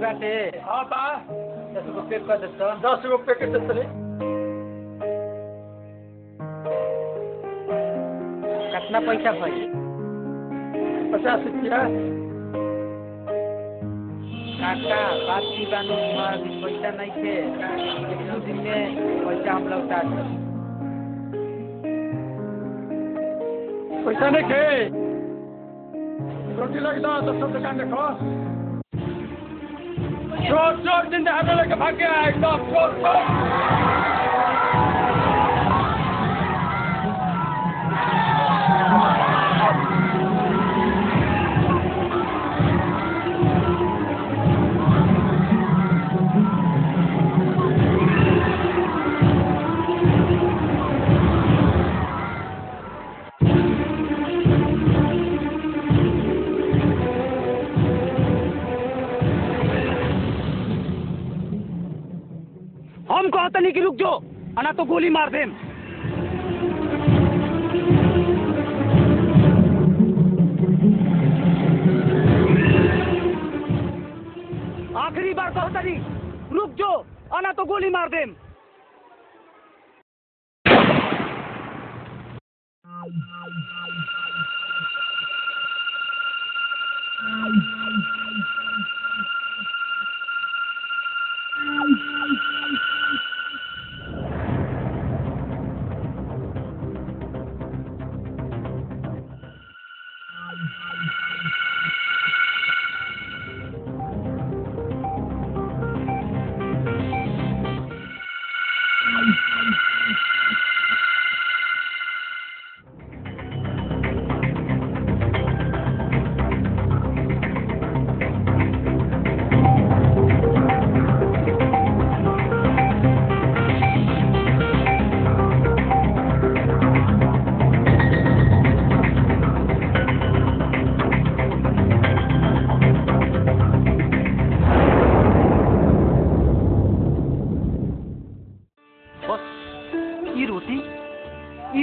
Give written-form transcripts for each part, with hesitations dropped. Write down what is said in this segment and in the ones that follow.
बाटे। हाँ बा 10 गो पैक कर देता। 10 गो पैकेट देते। कितना पैसा भाई? 50 रुपया। काका बात की बानू अभी पैसा नहीं थे, एक दिन में पैसा हम लौटा दें। पैसा नहीं थे रोटी लग दो तो सब दुकान देखो। चोर चोर जिंदा हाथ लेके भाग गया एकदम चोर चोर। हम कहते नहीं कि रुक जाओ, अना तो गोली मार दें। आखिरी बार कहता नहीं, रुक जाओ, अना तो गोली मार दें।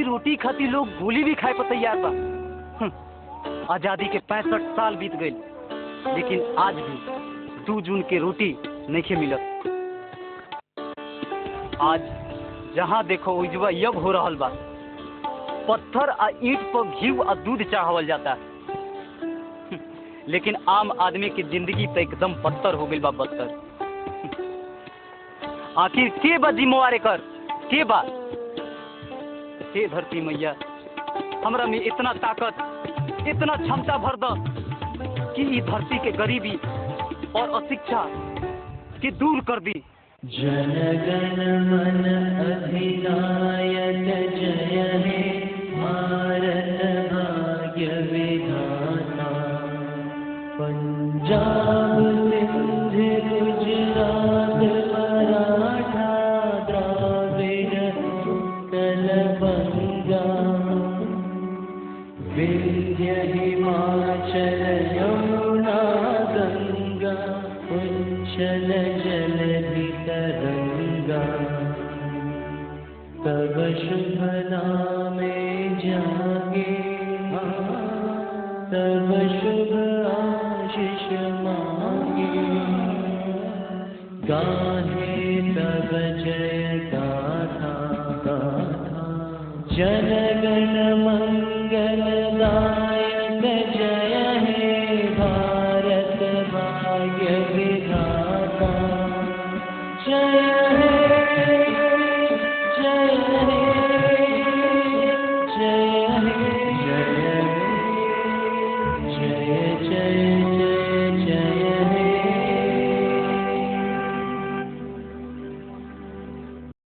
रोटी खाती लोग गोली भी खाए पर तैयार बा। आजादी के 65 साल बीत गए, लेकिन आज भी 2 जून के रोटी नहीं मिलत। आज जहाँ देखो उजवा यज्ञ हो रहा बा, पत्थर आ ईंट पर घी आ दूध चढ़ावल जाता है, लेकिन आम आदमी की जिंदगी तो एकदम बदतर हो गई बा, बदतर। आखिर के बा जिम्मेवार कर, के बा? हे धरती मैया, हमरा में इतना ताकत, इतना क्षमता भर द कि इस धरती के गरीबी और अशिक्षा के दूर कर दी। जन गण मन अधिनायक जय हे भारत भाग्य विधाता। पंजाब सिंध गुजरात मराठा द्राविड़ उत्कल बंगा। विंध्य हिमाचल यमुना गंगा उच्चल जलधि तरंगा। तब शुभ नामे जागे, तब शुभ आशीष मांगे। गाहे तब जय गाथा गाथा जन